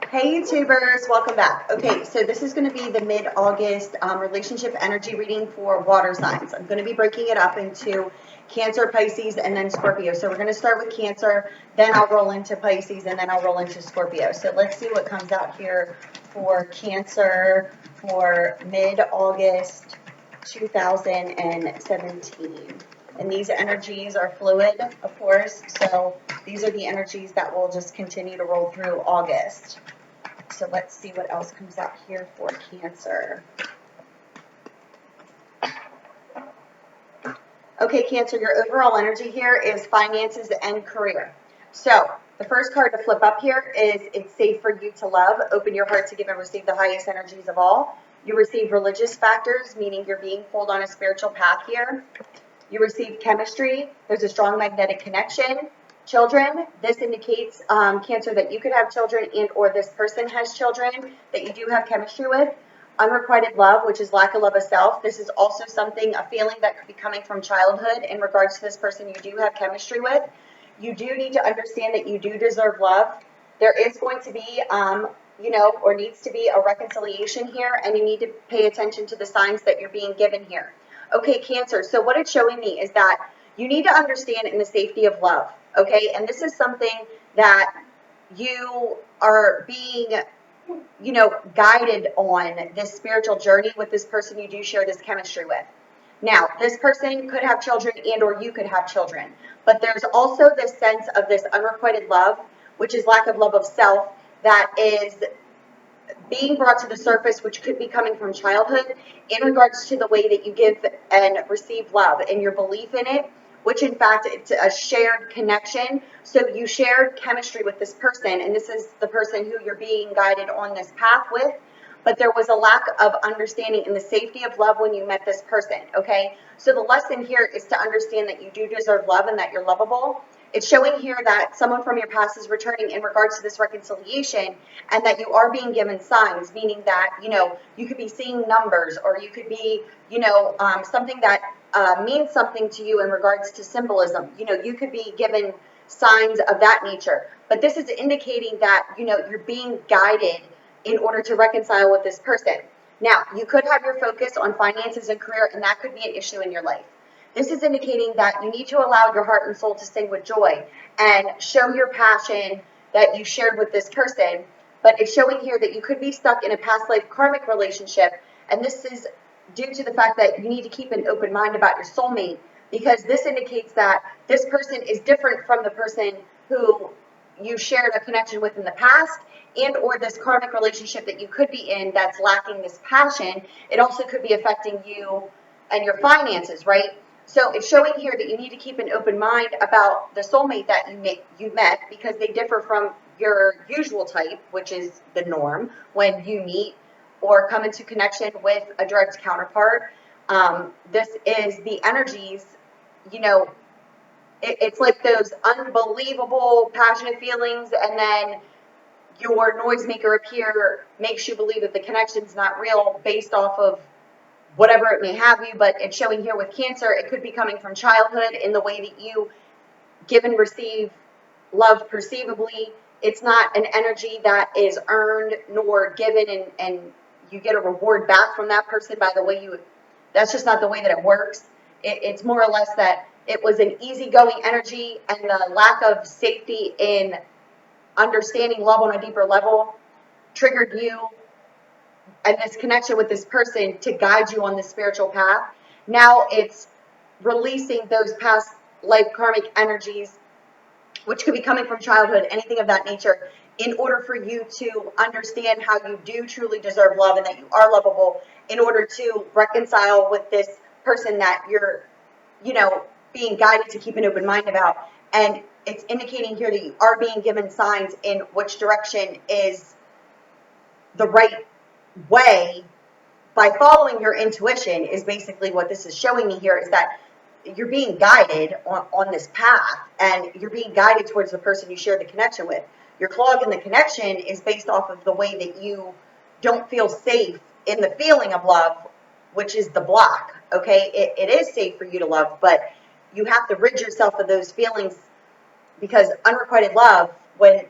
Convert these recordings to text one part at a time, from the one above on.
Hey YouTubers, welcome back. Okay, so this is going to be the mid-August relationship energy reading for water signs. I'm going to be breaking it up into Cancer, Pisces, and then Scorpio. So we're going to start with Cancer, then I'll roll into Pisces, and then I'll roll into Scorpio. So let's see what comes out here for Cancer for mid-August 2017. And these energies are fluid, of course, so these are the energies that will just continue to roll through August. So let's see what else comes out here for Cancer. Okay, Cancer, your overall energy here is finances and career. So the first card to flip up here is it's safe for you to love. Open your heart to give and receive the highest energies of all. You receive religious factors, meaning you're being pulled on a spiritual path here. You receive chemistry. There's a strong magnetic connection. Children, this indicates, Cancer, that you could have children and or this person has children that you do have chemistry with. Unrequited love, which is lack of love of self. This is also something, a feeling that could be coming from childhood in regards to this person you do have chemistry with. You do need to understand that you do deserve love. There is going to be, or needs to be a reconciliation here, and you need to pay attention to the signs that you're being given here. Okay, Cancer, so what it's showing me is that you need to understand in the safety of love, okay? And this is something that you are being, guided on this spiritual journey with this person you do share this chemistry with. Now, this person could have children and or you could have children, but there's also this sense of this unrequited love, which is lack of love of self, that is being brought to the surface, which could be coming from childhood in regards to the way that you give and receive love and your belief in it, which in fact it's a shared connection. So you shared chemistry with this person, and this is the person who you're being guided on this path with, but there was a lack of understanding in the safety of love when you met this person, okay? So the lesson here is to understand that you do deserve love and that you're lovable. It's showing here that someone from your past is returning in regards to this reconciliation, and that you are being given signs, meaning that, you could be seeing numbers, or you could be, something that means something to you in regards to symbolism. You could be given signs of that nature. But this is indicating that, you're being guided in order to reconcile with this person. Now, you could have your focus on finances and career, and that could be an issue in your life. This is indicating that you need to allow your heart and soul to sing with joy and show your passion that you shared with this person. But it's showing here that you could be stuck in a past life karmic relationship. And this is due to the fact that you need to keep an open mind about your soulmate, because this indicates that this person is different from the person who you shared a connection with in the past, and or this karmic relationship that you could be in that's lacking this passion. It also could be affecting you and your finances, right? So it's showing here that you need to keep an open mind about the soulmate that you met, because they differ from your usual type, which is the norm when you meet or come into connection with a direct counterpart. This is the energies, it's like those unbelievable passionate feelings, and then your noisemaker appear makes you believe that the connection's not real based off of whatever it may have you. But it's showing here with Cancer, it could be coming from childhood in the way that you give and receive love perceivably. It's not an energy that is earned nor given, and you get a reward back from that person by the way that's just not the way that it works. It's more or less that it was an easygoing energy, and the lack of safety in understanding love on a deeper level triggered you and this connection with this person to guide you on this spiritual path. Now it's releasing those past life karmic energies, which could be coming from childhood, anything of that nature, in order for you to understand how you do truly deserve love and that you are lovable, in order to reconcile with this person that you're, being guided to keep an open mind about. And it's indicating here that you are being given signs in which direction is the right way by following your intuition, is basically what this is showing me here, is that you're being guided on this path, and you're being guided towards the person you share the connection with. Your clog in the connection is based off of the way that you don't feel safe in the feeling of love, which is the block, okay? It is safe for you to love, but you have to rid yourself of those feelings, because unrequited love, when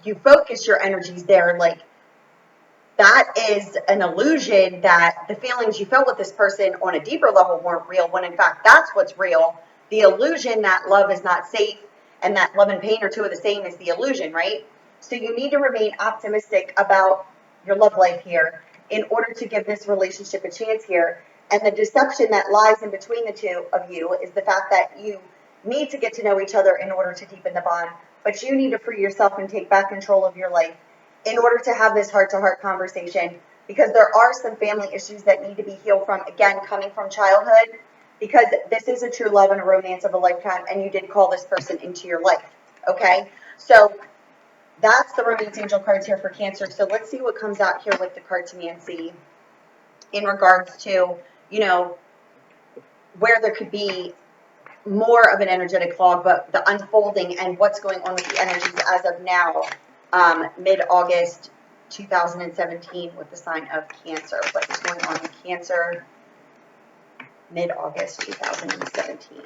you focus your energies there, like that is an illusion that the feelings you felt with this person on a deeper level weren't real, when in fact that's what's real. The illusion that love is not safe and that love and pain are two of the same is the illusion, right? So you need to remain optimistic about your love life here in order to give this relationship a chance here. And the deception that lies in between the two of you is the fact that you need to get to know each other in order to deepen the bond, but you need to free yourself and take back control of your life in order to have this heart-to-heart conversation, because there are some family issues that need to be healed from, again, coming from childhood, because this is a true love and a romance of a lifetime, and you did call this person into your life, okay? So that's the romance angel cards here for Cancer. So let's see what comes out here with the cards Nancy in regards to, you know, where there could be more of an energetic fog, but the unfolding and what's going on with the energies as of now, mid-August 2017 with the sign of Cancer. What's going on with Cancer mid-August 2017?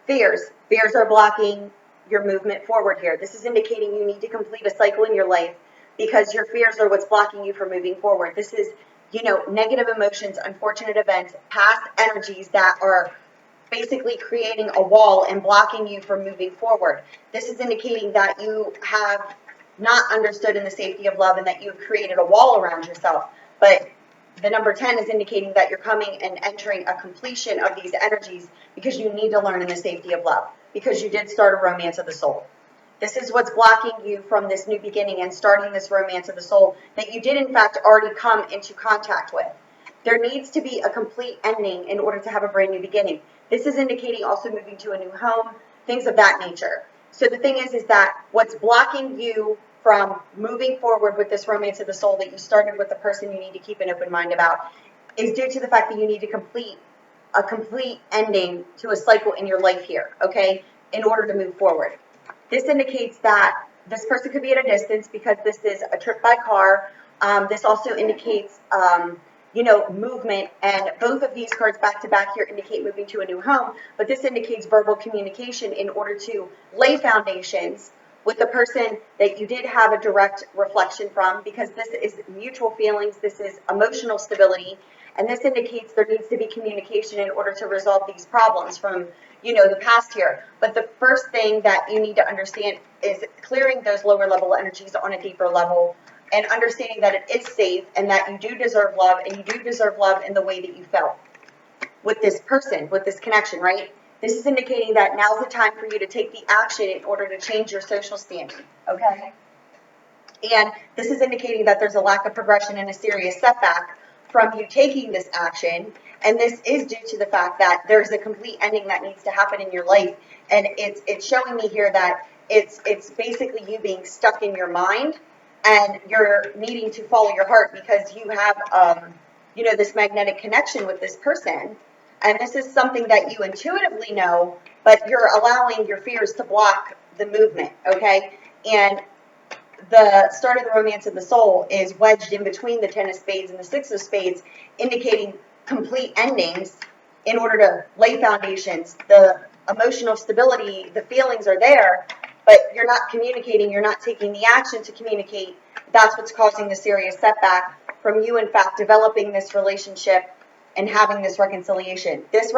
Fears. Fears are blocking your movement forward here. This is indicating you need to complete a cycle in your life because your fears are what's blocking you from moving forward. This is, you know, negative emotions, unfortunate events, past energies that are basically creating a wall and blocking you from moving forward. This is indicating that you have not understood in the safety of love and that you've created a wall around yourself. But the number 10 is indicating that you're coming and entering a completion of these energies because you need to learn in the safety of love, because you did start a romance of the soul. This is what's blocking you from this new beginning and starting this romance of the soul that you did in fact already come into contact with. There needs to be a complete ending in order to have a brand new beginning. This is indicating also moving to a new home, things of that nature. So the thing is that what's blocking you from moving forward with this romance of the soul that you started with the person you need to keep an open mind about is due to the fact that you need to complete a complete ending to a cycle in your life here, okay, in order to move forward. This indicates that this person could be at a distance because this is a trip by car. This also indicates, you know, movement, and both of these cards back to back here indicate moving to a new home, but this indicates verbal communication in order to lay foundations with the person that you did have a direct reflection from, because this is mutual feelings, this is emotional stability, and this indicates there needs to be communication in order to resolve these problems from, you know, the past here. But the first thing that you need to understand is clearing those lower level energies on a deeper level and understanding that it is safe and that you do deserve love, and you do deserve love in the way that you felt with this person, with this connection, right? This is indicating that now's the time for you to take the action in order to change your social standing, okay? And this is indicating that there's a lack of progression and a serious setback from you taking this action. And this is due to the fact that there's a complete ending that needs to happen in your life. And it's showing me here that it's basically you being stuck in your mind and you're needing to follow your heart because you have, you know, this magnetic connection with this person. And this is something that you intuitively know, but you're allowing your fears to block the movement, okay? And the start of the romance of the soul is wedged in between the 10 of spades and the 6 of spades, indicating complete endings in order to lay foundations. The emotional stability, the feelings are there, but you're not communicating, you're not taking the action to communicate. That's what's causing the serious setback from you, in fact, developing this relationship and having this reconciliation. This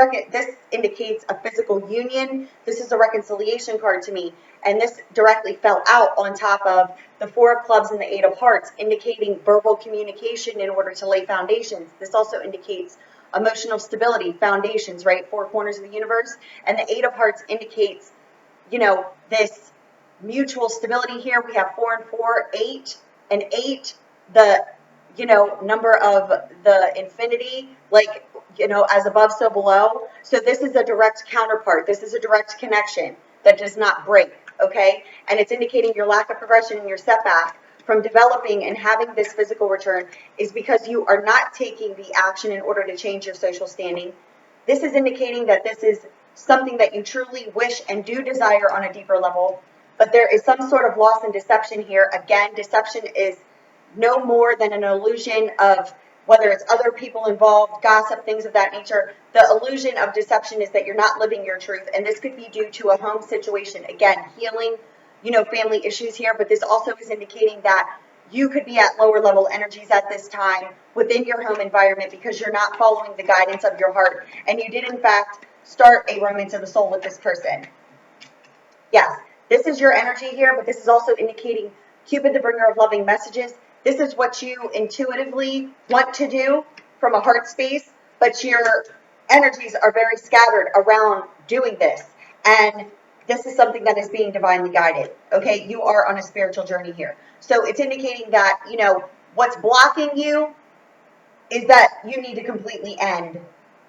indicates a physical union. This is a reconciliation card to me. And this directly fell out on top of the 4 of clubs and the 8 of hearts, indicating verbal communication in order to lay foundations. This also indicates emotional stability, foundations, right? 4 corners of the universe. And the 8 of hearts indicates, you know, this mutual stability here. We have 4 and 4, 8 and 8, the, you know, number of the infinity, like, you know, as above, so below. So this is a direct counterpart. This is a direct connection that does not break, okay? And it's indicating your lack of progression and your setback from developing and having this physical return is because you are not taking the action in order to change your social standing. This is indicating that this is something that you truly wish and do desire on a deeper level, but there is some sort of loss and deception here. Again, deception is no more than an illusion of whether it's other people involved, gossip, things of that nature. The illusion of deception is that you're not living your truth, and this could be due to a home situation. Again, healing, family issues here, but this also is indicating that you could be at lower level energies at this time within your home environment because you're not following the guidance of your heart, and you did in fact start a romance of the soul with this person. Yes, this is your energy here, but this is also indicating Cupid, the bringer of loving messages. This is what you intuitively want to do from a heart space, but your energies are very scattered around doing this. And this is something that is being divinely guided. Okay, you are on a spiritual journey here. So it's indicating that, what's blocking you is that you need to completely end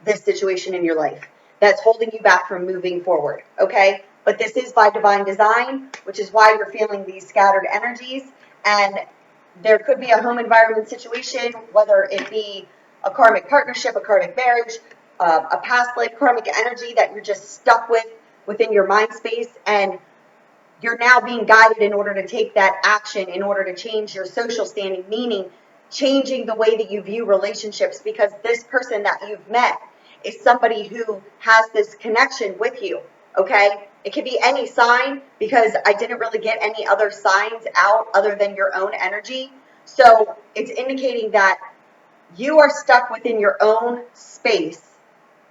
this situation in your life that's holding you back from moving forward, okay? But this is by divine design, which is why you're feeling these scattered energies. And there could be a home environment situation, whether it be a karmic partnership, a karmic marriage, a past life karmic energy that you're just stuck with within your mind space. And you're now being guided in order to take that action, in order to change your social standing, meaning changing the way that you view relationships, because this person that you've met is somebody who has this connection with you, okay? It could be any sign, because I didn't really get any other signs out other than your own energy. So it's indicating that you are stuck within your own space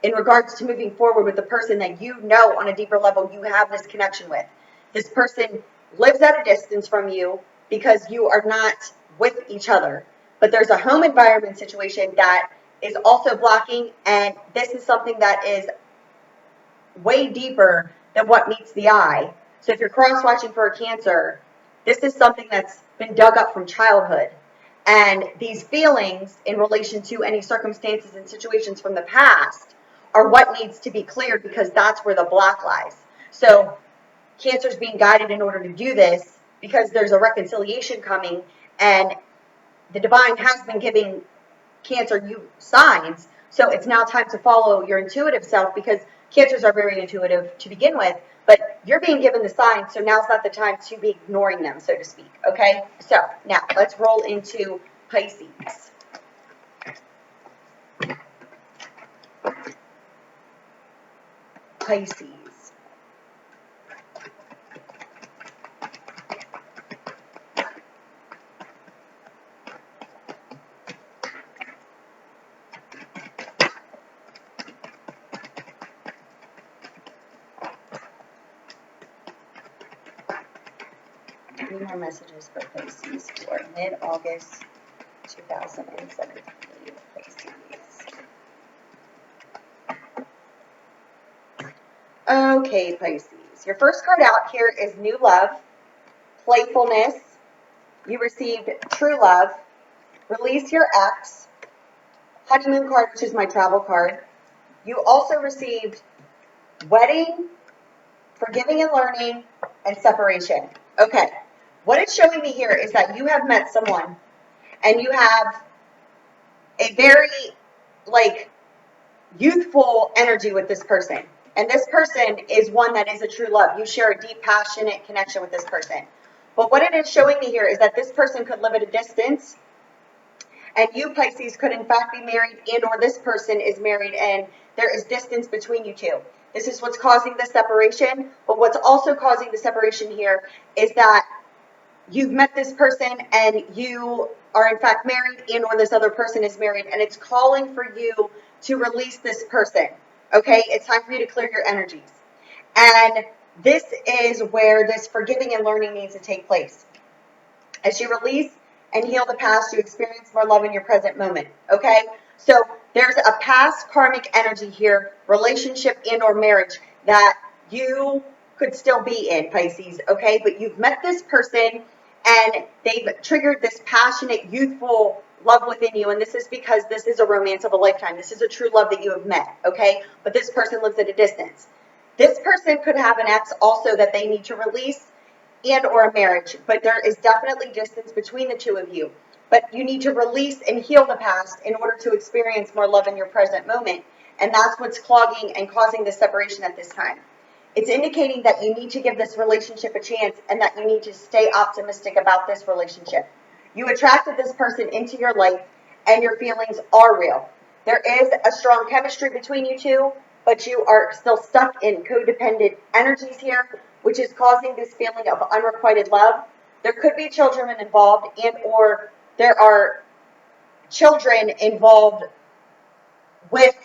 in regards to moving forward with the person that you know on a deeper level you have this connection with. This person lives at a distance from you because you are not with each other. But there's a home environment situation that is also blocking, and this is something that is way deeper than what meets the eye. So if you're cross-watching for a Cancer, this is something that's been dug up from childhood. And these feelings in relation to any circumstances and situations from the past are what needs to be cleared, because that's where the block lies. So Cancer's being guided in order to do this because there's a reconciliation coming, and the divine has been giving Cancer you signs. So it's now time to follow your intuitive self, because Cancers are very intuitive to begin with, but you're being given the signs, so now's not the time to be ignoring them, so to speak, okay? So now let's roll into Pisces. Pisces. Any more messages for Pisces for mid-August 2017? Pisces. Okay, Pisces. Your first card out here is new love, playfulness. You received true love, release your ex, honeymoon card, which is my travel card. You also received wedding, forgiving and learning, and separation. Okay. What it's showing me here is that you have met someone, and you have a very, youthful energy with this person. And this person is one that is a true love. You share a deep, passionate connection with this person. But what it is showing me here is that this person could live at a distance, and you, Pisces, could in fact be married, and or this person is married, and there is distance between you two. This is what's causing the separation. But what's also causing the separation here is that you've met this person, and you are in fact married, and or this other person is married, and it's calling for you to release this person. Okay, it's time for you to clear your energies. And this is where this forgiving and learning needs to take place. As you release and heal the past, you experience more love in your present moment. Okay, so there's a past karmic energy here, relationship and or marriage, that you could still be in, Pisces. Okay, but you've met this person, and they've triggered this passionate, youthful love within you. And this is because this is a romance of a lifetime. This is a true love that you have met, okay? But this person lives at a distance. This person could have an ex also that they need to release, and or a marriage. But there is definitely distance between the two of you. But you need to release and heal the past in order to experience more love in your present moment. And that's what's clogging and causing the separation at this time. It's indicating that you need to give this relationship a chance, and that you need to stay optimistic about this relationship. You attracted this person into your life, and your feelings are real. There is a strong chemistry between you two, but you are still stuck in codependent energies here, which is causing this feeling of unrequited love. There could be children involved, and or there are children involved with,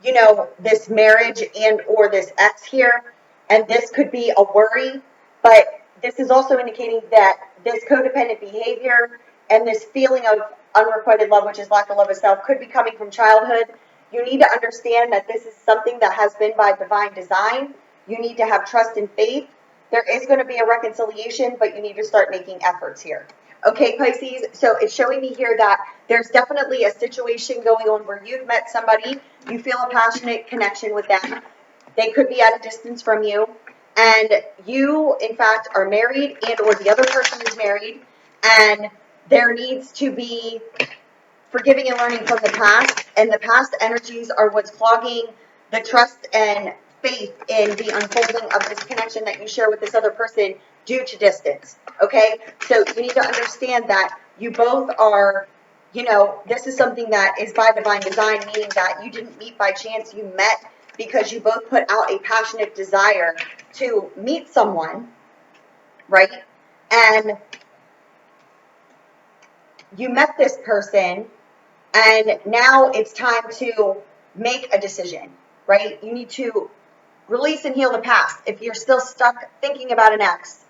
you know, this marriage and or this ex here, and this could be a worry, but this is also indicating that this codependent behavior and this feeling of unrequited love, which is lack of love of self, could be coming from childhood. You need to understand that this is something that has been by divine design. You need to have trust and faith. There is going to be a reconciliation, but you need to start making efforts here. Okay, Pisces, so it's showing me here that there's definitely a situation going on where you've met somebody, you feel a passionate connection with them. They could be at a distance from you, and you, in fact, are married, and or the other person is married, and there needs to be forgiving and learning from the past, and the past energies are what's clogging the trust and faith in the unfolding of this connection that you share with this other person due to distance. Okay, so you need to understand that you both are, you know, this is something that is by divine design, meaning that you didn't meet by chance, you met because you both put out a passionate desire to meet someone, right? And you met this person, and now it's time to make a decision, right? You need to release and heal the past. If you're still stuck thinking about an ex,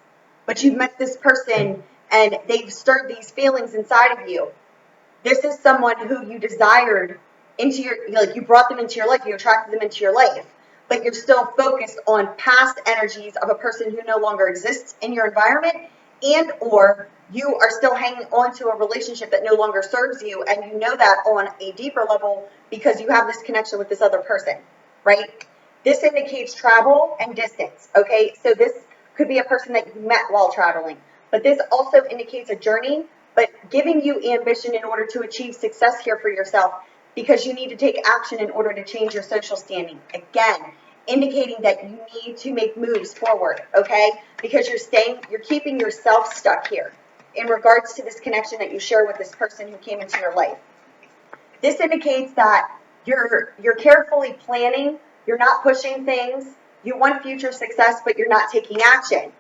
but you've met this person and they've stirred these feelings inside of you, this is someone who you desired into your, like you brought them into your life, you attracted them into your life, but you're still focused on past energies of a person who no longer exists in your environment, and or you are still hanging on to a relationship that no longer serves you, and you know that on a deeper level because you have this connection with this other person, right? This indicates travel and distance, okay? So this could be a person that you met while traveling, but this also indicates a journey, but giving you ambition in order to achieve success here for yourself, because you need to take action in order to change your social standing. Again, indicating that you need to make moves forward, okay? Because you're keeping yourself stuck here in regards to this connection that you share with this person who came into your life. This indicates that you're carefully planning, you're not pushing things, you want future success, but you're not taking action.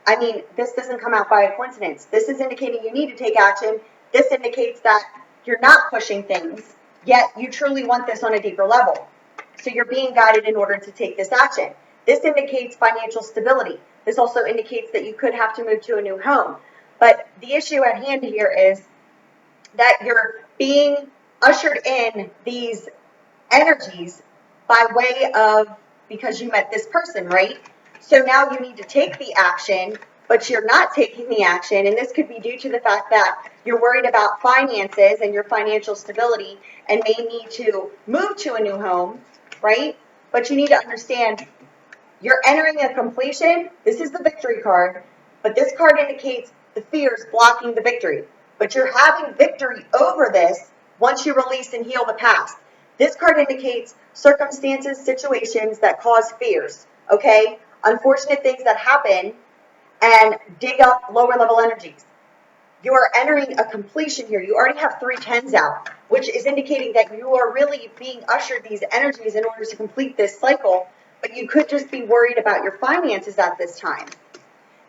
I mean, this doesn't come out by a coincidence. This is indicating you need to take action. This indicates that you're not pushing things, yet you truly want this on a deeper level. So you're being guided in order to take this action. This indicates financial stability. This also indicates that you could have to move to a new home. But the issue at hand here is that you're being ushered in these energies by way of, because you met this person, right? So now you need to take the action, but you're not taking the action, and this could be due to the fact that you're worried about finances and your financial stability and may need to move to a new home, right? But you need to understand you're entering a completion. This is the victory card, but this card indicates the fears blocking the victory. But you're having victory over this once you release and heal the past. This card indicates circumstances, situations that cause fears, okay? Unfortunate things that happen and dig up lower level energies. You are entering a completion here. You already have 3 tens out, which is indicating that you are really being ushered these energies in order to complete this cycle, but you could just be worried about your finances at this time.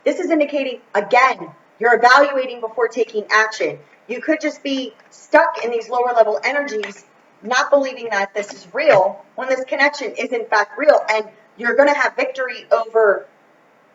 This is indicating, again, you're evaluating before taking action. You could just be stuck in these lower level energies, not believing that this is real, when this connection is in fact real, and you're going to have victory over,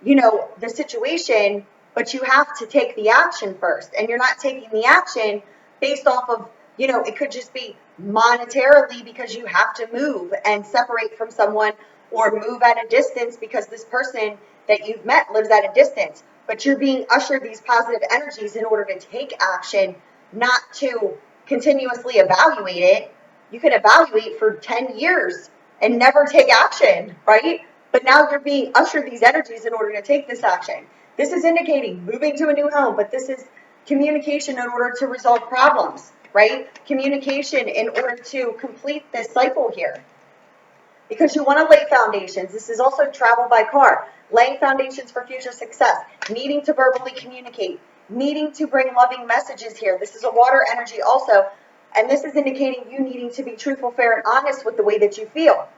you know, the situation, but you have to take the action first, and you're not taking the action based off of, you know, it could just be monetarily because you have to move and separate from someone, or move at a distance because this person that you've met lives at a distance, but you're being ushered these positive energies in order to take action, not to continuously evaluate it. You can evaluate for 10 years and never take action, right? But now you're being ushered these energies in order to take this action. This is indicating moving to a new home, but this is communication in order to resolve problems, right? Communication in order to complete this cycle here. Because you want to lay foundations. This is also travel by car. Laying foundations for future success. Needing to verbally communicate. Needing to bring loving messages here. This is a water energy also. And this is indicating you needing to be truthful, fair, and honest with the way that you feel.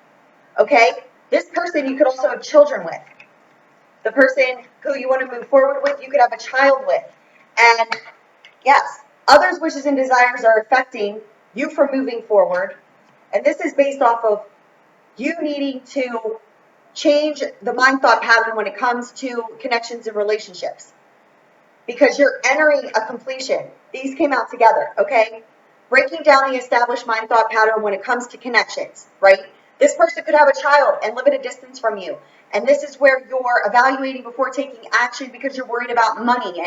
Okay? This person you could also have children with. The person who you want to move forward with, you could have a child with. And yes, others' wishes and desires are affecting you from moving forward. And this is based off of you needing to change the mind thought pattern when it comes to connections and relationships. Because you're entering a completion. These came out together, okay? Breaking down the established mind thought pattern when it comes to connections, right? This person could have a child and live at a distance from you. And this is where you're evaluating before taking action because you're worried about money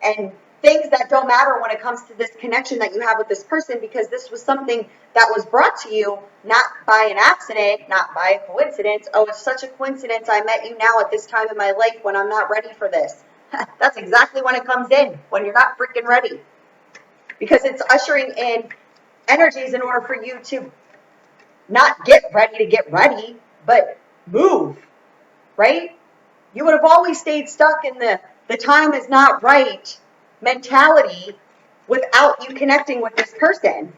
and things that don't matter when it comes to this connection that you have with this person, because this was something that was brought to you not by an accident, not by a coincidence. Oh, it's such a coincidence I met you now at this time in my life when I'm not ready for this. That's exactly when it comes in, when you're not freaking ready. Because it's ushering in energies in order for you to not get ready to get ready, but move, right? You would have always stayed stuck in the time is not right mentality without you connecting with this person,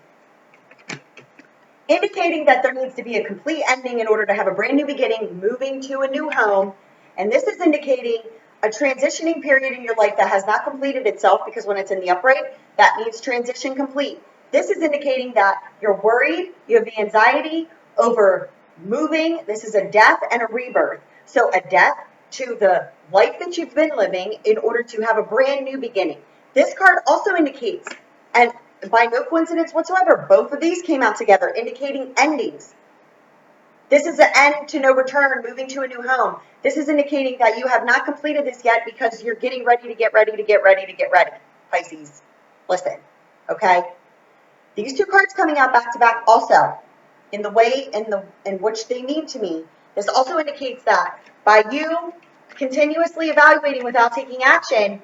indicating that there needs to be a complete ending in order to have a brand new beginning, moving to a new home. And this is indicating a transitioning period in your life that has not completed itself, because when it's in the upright, that means transition complete. This is indicating that you're worried, you have the anxiety over moving. This is a death and a rebirth. So a death to the life that you've been living in order to have a brand new beginning. This card also indicates, and by no coincidence whatsoever, both of these came out together, indicating endings. This is an end to no return, moving to a new home. This is indicating that you have not completed this yet because you're getting ready to get ready to get ready to get ready. Pisces, listen, okay? These two cards coming out back to back also, in the way in which they mean to me, this also indicates that by you continuously evaluating without taking action,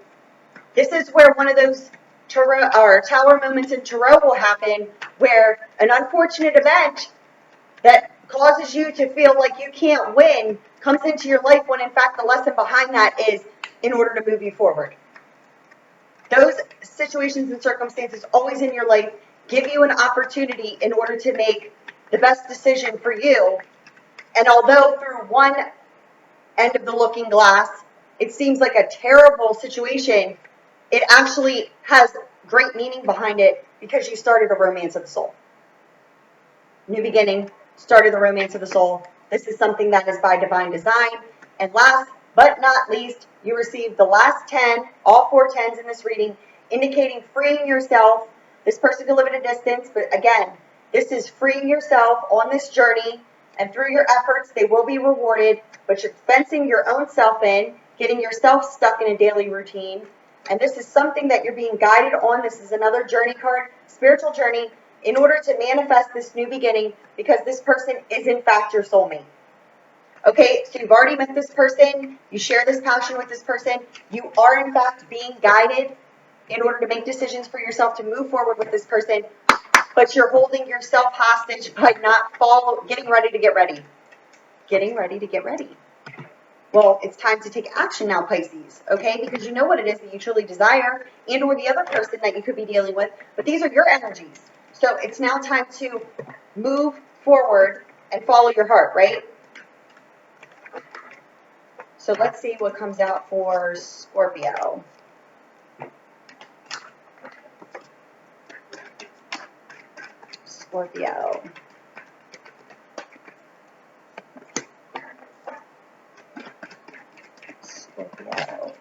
this is where one of those tarot or tower moments in tarot will happen, where an unfortunate event that causes you to feel like you can't win comes into your life, when in fact the lesson behind that is in order to move you forward. Those situations and circumstances always in your life give you an opportunity in order to make the best decision for you. And although through one end of the looking glass it seems like a terrible situation, it actually has great meaning behind it, because you started a romance of the soul. New beginning, started the romance of the soul. This is something that is by divine design. And last but not least, you received the last 10, all 4 10s in this reading, indicating freeing yourself. This person could live at a distance, but again, this is freeing yourself on this journey, and through your efforts, they will be rewarded, but you're fencing your own self in, getting yourself stuck in a daily routine. And this is something that you're being guided on. This is another journey card, spiritual journey, in order to manifest this new beginning, because this person is in fact your soulmate. Okay, so you've already met this person, you share this passion with this person, you are in fact being guided in order to make decisions for yourself to move forward with this person, but you're holding yourself hostage by not getting ready to get ready. Getting ready to get ready. Well, it's time to take action now, Pisces, okay? Because you know what it is that you truly desire, and or the other person that you could be dealing with, but these are your energies. So it's now time to move forward and follow your heart, right? So let's see what comes out for Scorpio. Scorpio. Scorpio.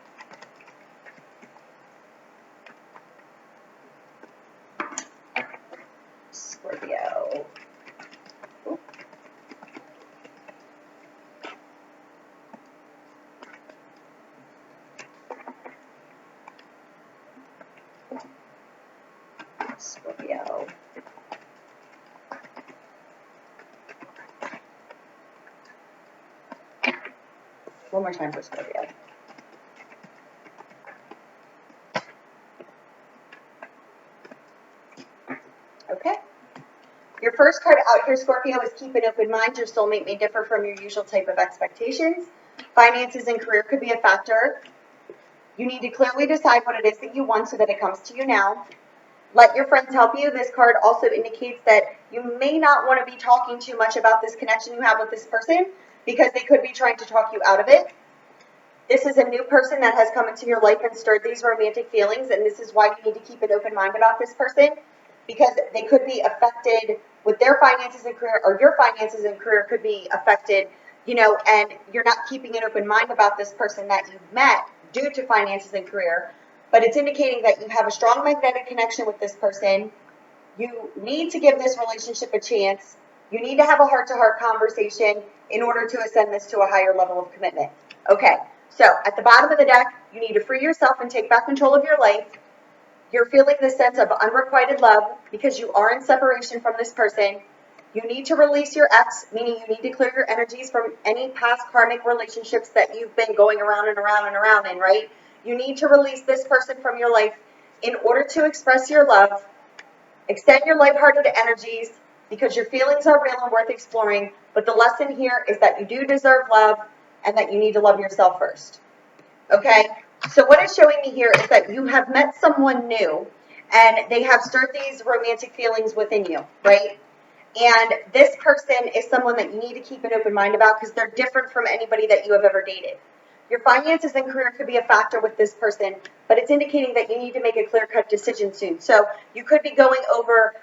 Scorpio. Ooh. Scorpio. One more time for Scorpio. Okay. Your first card out here, Scorpio, is keep an open mind. Your soulmate may differ from your usual type of expectations. Finances and career could be a factor. You need to clearly decide what it is that you want so that it comes to you now. Let your friends help you. This card also indicates that you may not want to be talking too much about this connection you have with this person because they could be trying to talk you out of it. This is a new person that has come into your life and stirred these romantic feelings, and this is why you need to keep an open mind about this person, because they could be affected with their finances and career, or your finances and career could be affected, and you're not keeping an open mind about this person that you've met due to finances and career, but it's indicating that you have a strong magnetic connection with this person. You need to give this relationship a chance. You need to have a heart-to-heart conversation in order to ascend this to a higher level of commitment. Okay, so at the bottom of the deck, you need to free yourself and take back control of your life. You're feeling this sense of unrequited love because you are in separation from this person. You need to release your ex, meaning you need to clear your energies from any past karmic relationships that you've been going around and around and around in, right? You need to release this person from your life in order to express your love. Extend your lighthearted energies because your feelings are real and worth exploring. But the lesson here is that you do deserve love and that you need to love yourself first. Okay? So what it's showing me here is that you have met someone new and they have stirred these romantic feelings within you, right? And this person is someone that you need to keep an open mind about because they're different from anybody that you have ever dated. Your finances and career could be a factor with this person, but it's indicating that you need to make a clear-cut decision soon. So you could be going over,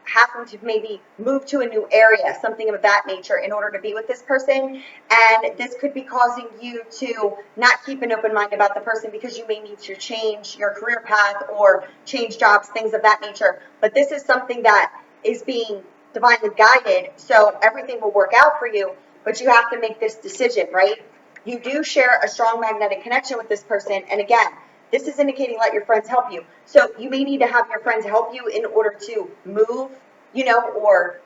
having to maybe move to a new area, something of that nature in order to be with this person. And this could be causing you to not keep an open mind about the person because you may need to change your career path or change jobs, things of that nature. But this is something that is being divinely guided, so everything will work out for you, but you have to make this decision, right? You do share a strong magnetic connection with this person, and again, this is indicating let your friends help you. So you may need to have your friends help you in order to move, or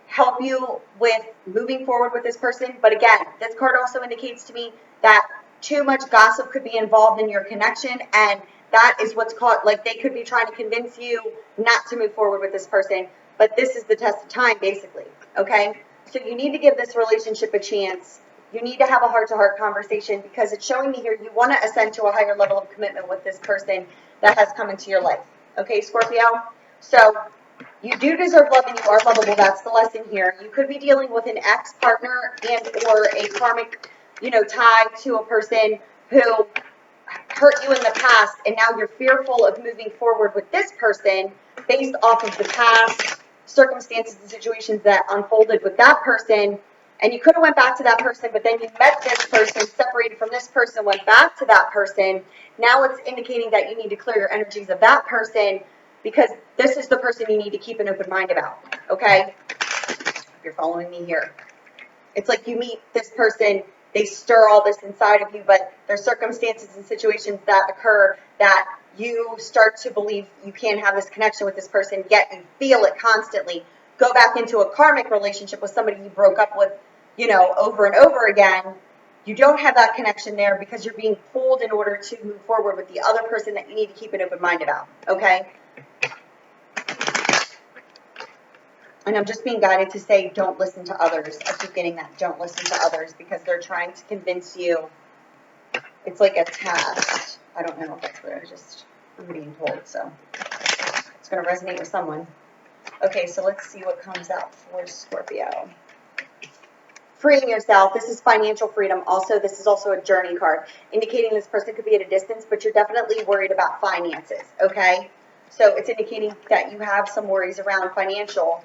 help you with moving forward with this person. But again, this card also indicates to me that too much gossip could be involved in your connection, and that is what's called, like, they could be trying to convince you not to move forward with this person. But this is the test of time, basically, okay? So you need to give this relationship a chance. You need to have a heart-to-heart conversation because it's showing me here you want to ascend to a higher level of commitment with this person that has come into your life, okay, Scorpio? So you do deserve love and you are lovable. That's the lesson here. You could be dealing with an ex-partner and or a karmic, tie to a person who hurt you in the past, and now you're fearful of moving forward with this person based off of the past circumstances and situations that unfolded with that person. And you could have went back to that person, but then you met this person, separated from this person, went back to that person. Now it's indicating that you need to clear your energies of that person because this is the person you need to keep an open mind about, okay? If you're following me here. It's like you meet this person, they stir all this inside of you, but there's circumstances and situations that occur that you start to believe you can't have this connection with this person, yet you feel it constantly. Go back into a karmic relationship with somebody you broke up with, over and over again. You don't have that connection there because you're being pulled in order to move forward with the other person that you need to keep an open mind about, okay? And I'm just being guided to say, don't listen to others. I keep getting that, don't listen to others, because they're trying to convince you. It's like a test. I don't know if that's what I'm being told, so it's going to resonate with someone. Okay, so let's see what comes out for Scorpio. Freeing yourself. This is financial freedom. Also, this is also a journey card, indicating this person could be at a distance, but you're definitely worried about finances, okay? So it's indicating that you have some worries around financial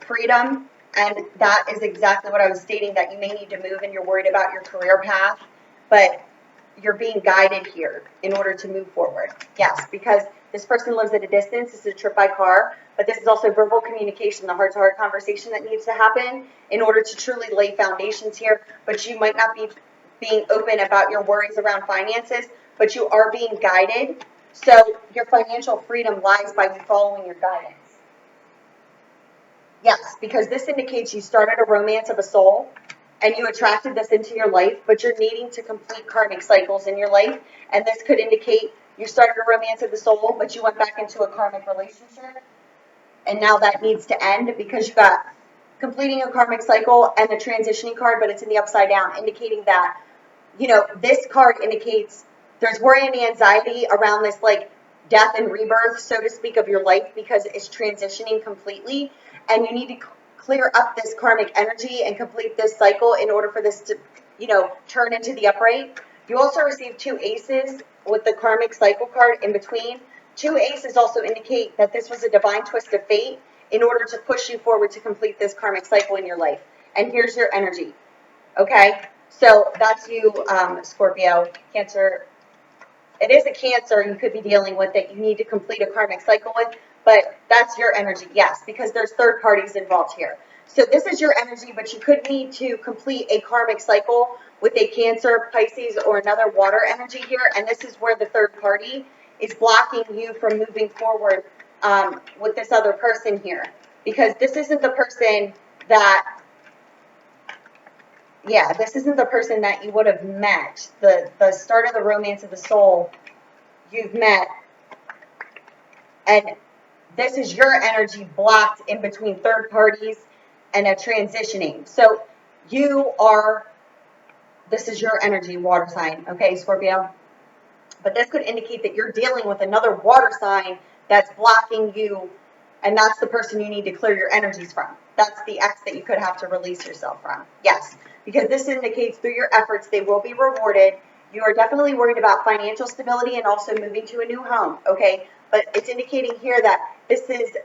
freedom, and that is exactly what I was stating, that you may need to move and you're worried about your career path, but you're being guided here in order to move forward. Yes, because this person lives at a distance. This is a trip by car, but this is also verbal communication, the heart-to-heart conversation that needs to happen in order to truly lay foundations here. But you might not be being open about your worries around finances, but you are being guided. So your financial freedom lies by you following your guidance. Yes, because this indicates you started a romance of a soul and you attracted this into your life, but you're needing to complete karmic cycles in your life. And this could indicate you started a romance of the soul, but you went back into a karmic relationship. And now that needs to end because you got completing a karmic cycle and the transitioning card, but it's in the upside down, indicating that, this card indicates there's worry and anxiety around this, like, death and rebirth, so to speak, of your life, because it's transitioning completely, and you need to clear up this karmic energy and complete this cycle in order for this to, turn into the upright. You also receive 2 aces with the karmic cycle card in between. 2 aces also indicate that this was a divine twist of fate in order to push you forward to complete this karmic cycle in your life. And here's your energy. Okay? So that's you, Scorpio, Cancer. It is a Cancer you could be dealing with that you need to complete a karmic cycle with, but that's your energy, yes, because there's third parties involved here. So this is your energy, but you could need to complete a karmic cycle with a Cancer, Pisces, or another water energy here, and this is where the third party is blocking you from moving forward with this other person here, because this isn't the person that this isn't the person that you would have met. The start of the romance of the soul, you've met, and this is your energy blocked in between third parties and a transitioning. So this is your energy, water sign, okay, Scorpio? But this could indicate that you're dealing with another water sign that's blocking you, and that's the person you need to clear your energies from. That's the ex that you could have to release yourself from. Yes, because this indicates through your efforts, they will be rewarded. You are definitely worried about financial stability and also moving to a new home, okay? But it's indicating here that this is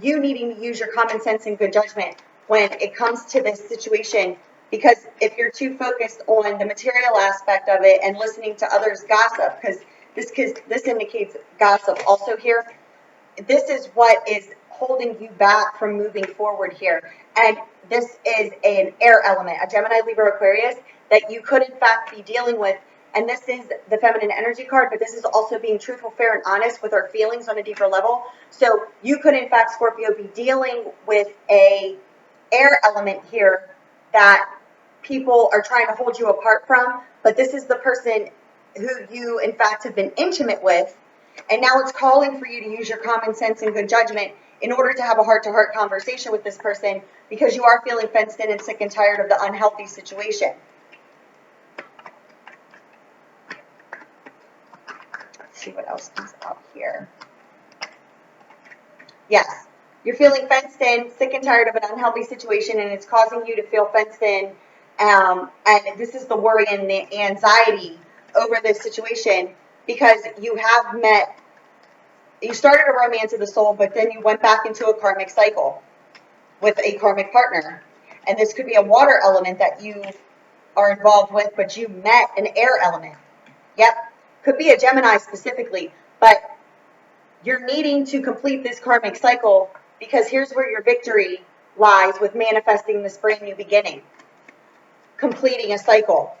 you needing to use your common sense and good judgment when it comes to this situation, because if you're too focused on the material aspect of it and listening to others gossip, because this indicates gossip also here, this is what is holding you back from moving forward here. And this is an air element, a Gemini, Libra, Aquarius, that you could in fact be dealing with. And this is the feminine energy card, but this is also being truthful, fair, and honest with our feelings on a deeper level. So you could in fact, Scorpio, be dealing with a air element here that people are trying to hold you apart from, but this is the person who you in fact have been intimate with, and now it's calling for you to use your common sense and good judgment in order to have a heart-to-heart conversation with this person, because you are feeling fenced in and sick and tired of the unhealthy situation. Let's see what else comes out here. Yes, you're feeling fenced in, sick and tired of an unhealthy situation, and it's causing you to feel fenced in. And this is the worry and the anxiety over this situation, because you started a romance of the soul, but then you went back into a karmic cycle with a karmic partner. And this could be a water element that you are involved with, but you met an air element. Yep, could be a Gemini specifically, but you're needing to complete this karmic cycle, because here's where your victory lies with manifesting this brand new beginning. Completing a cycle,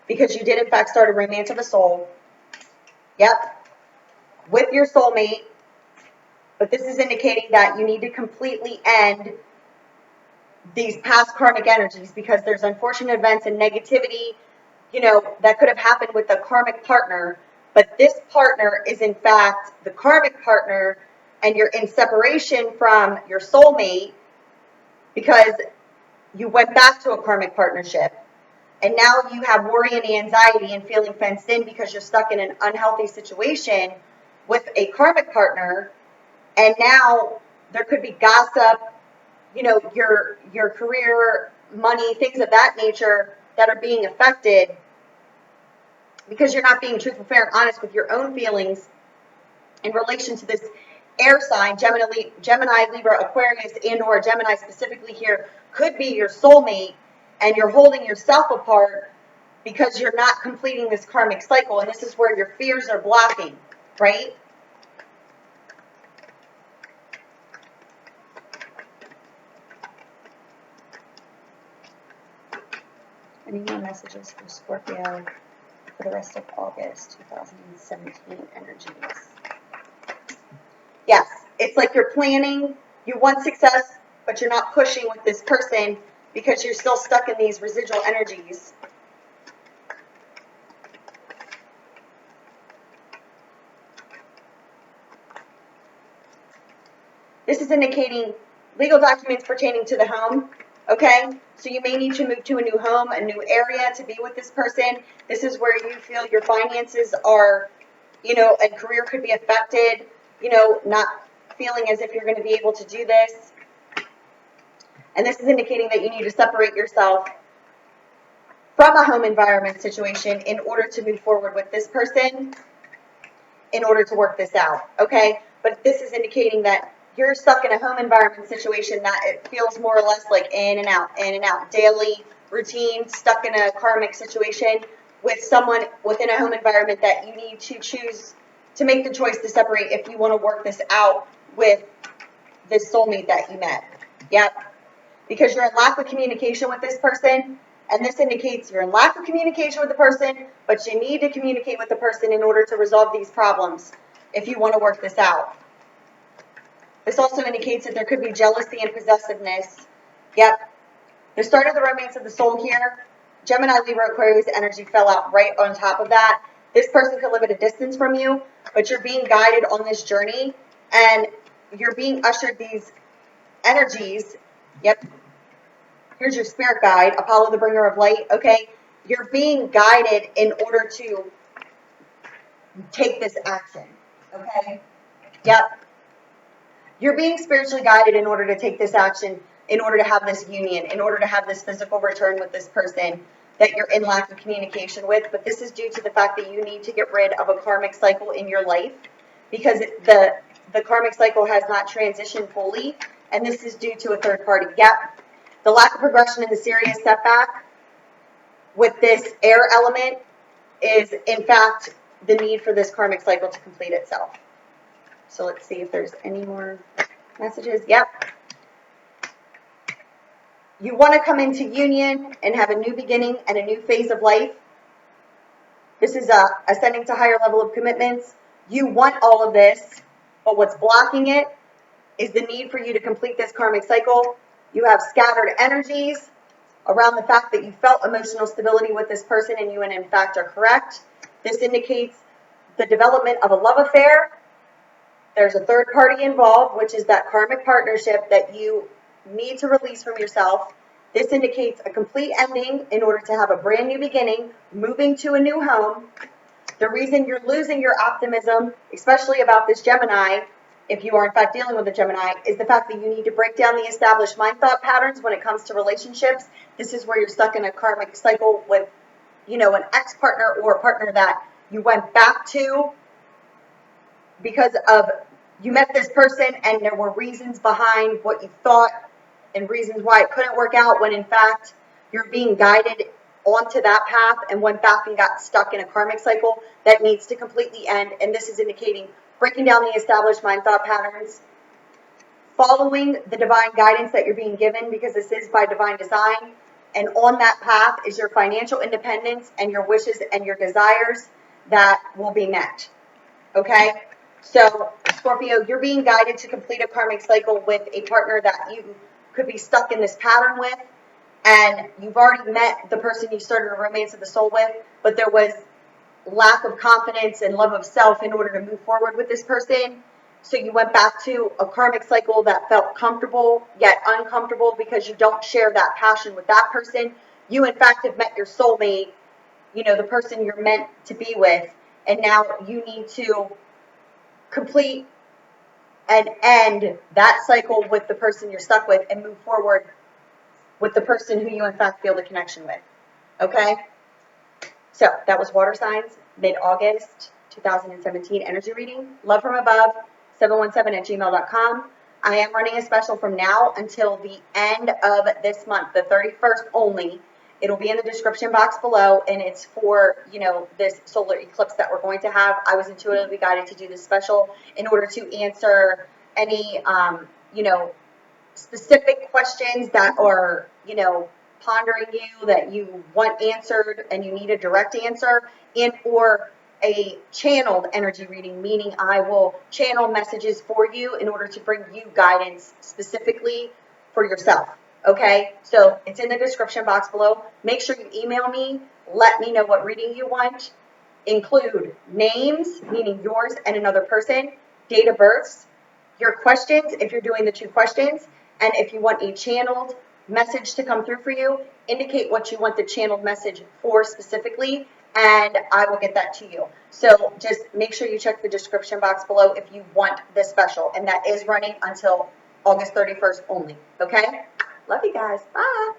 because you did in fact start a romance of a soul. Yep. With your soulmate, but this is indicating that you need to completely end these past karmic energies, because there's unfortunate events and negativity, that could have happened with a karmic partner, but this partner is in fact the karmic partner, and you're in separation from your soulmate because you went back to a karmic partnership. And now you have worry and anxiety and feeling fenced in because you're stuck in an unhealthy situation with a karmic partner. And now there could be gossip, your career, money, things of that nature that are being affected because you're not being truthful, fair, and honest with your own feelings in relation to this air sign. Gemini, Libra, Aquarius, and or Gemini specifically here could be your soulmate, and you're holding yourself apart because you're not completing this karmic cycle, and this is where your fears are blocking, right? Any more messages for Scorpio for the rest of August 2017 energies? Yes, it's like you're planning, you want success, but you're not pushing with this person because you're still stuck in these residual energies. This is indicating legal documents pertaining to the home, okay? So you may need to move to a new home, a new area to be with this person. This is where you feel your finances are and career could be affected, not feeling as if you're going to be able to do this. And this is indicating that you need to separate yourself from a home environment situation in order to move forward with this person, in order to work this out, okay? But this is indicating that you're stuck in a home environment situation that it feels more or less like in and out, daily routine, stuck in a karmic situation with someone within a home environment that you need to choose to make the choice to separate if you want to work this out with this soulmate that you met. Yep. Because you're in lack of communication with this person, and this indicates you're in lack of communication with the person, but you need to communicate with the person in order to resolve these problems if you want to work this out. This also indicates that there could be jealousy and possessiveness. Yep. The start of the romance of the soul here, Gemini, Libra, Aquarius energy fell out right on top of that. This person could live at a distance from you, but you're being guided on this journey, and you're being ushered these energies. Yep. Here's your spirit guide, Apollo, the bringer of light. Okay. You're being guided in order to take this action. Okay. Yep. You're being spiritually guided in order to take this action, in order to have this union, in order to have this physical return with this person that you're in lack of communication with. But this is due to the fact that you need to get rid of a karmic cycle in your life, because the karmic cycle has not transitioned fully, and this is due to a third party. Yep. The lack of progression and the serious setback with this air element is, in fact, the need for this karmic cycle to complete itself. So let's see if there's any more messages. Yep. You want to come into union and have a new beginning and a new phase of life. This is ascending to higher level of commitments. You want all of this, but what's blocking it is the need for you to complete this karmic cycle. You have scattered energies around the fact that you felt emotional stability with this person, and you, in fact, are correct. This indicates the development of a love affair. There's a third party involved, which is that karmic partnership that you need to release from yourself. This indicates a complete ending in order to have a brand new beginning, moving to a new home. The reason you're losing your optimism, especially about this Gemini, if you are in fact dealing with a Gemini, is the fact that you need to break down the established mind thought patterns when it comes to relationships. This is where you're stuck in a karmic cycle with, an ex-partner or a partner that you went back to because of you met this person and there were reasons behind what you thought and reasons why it couldn't work out, when in fact you're being guided onto that path and went back and got stuck in a karmic cycle that needs to completely end. And this is indicating breaking down the established mind thought patterns, following the divine guidance that you're being given, because this is by divine design. And on that path is your financial independence and your wishes and your desires that will be met. Okay? So, Scorpio, you're being guided to complete a karmic cycle with a partner that you could be stuck in this pattern with. And you've already met the person you started a romance of the soul with, but there was lack of confidence and love of self in order to move forward with this person. So you went back to a karmic cycle that felt comfortable yet uncomfortable because you don't share that passion with that person. You, in fact, have met your soulmate, the person you're meant to be with. And now you need to complete and end that cycle with the person you're stuck with and move forward with the person who you, in fact, feel the connection with. Okay? So that was water signs, mid-August 2017 energy reading. Love from above, 717@gmail.com. I am running a special from now until the end of this month, the 31st only. It'll be in the description box below, and it's for, this solar eclipse that we're going to have. I was intuitively guided to do this special in order to answer any, specific questions that are, pondering you, that you want answered and you need a direct answer, and or a channeled energy reading, meaning I will channel messages for you in order to bring you guidance specifically for yourself. Okay, so it's in the description box below. Make sure you email me. Let me know what reading you want. Include names, meaning yours and another person, date of births, your questions if you're doing the 2 questions, and if you want a channeled message to come through for you, indicate what you want the channeled message for specifically, and I will get that to you. So just make sure you check the description box below if you want this special, and that is running until August 31st only. Okay? Love you guys. Bye.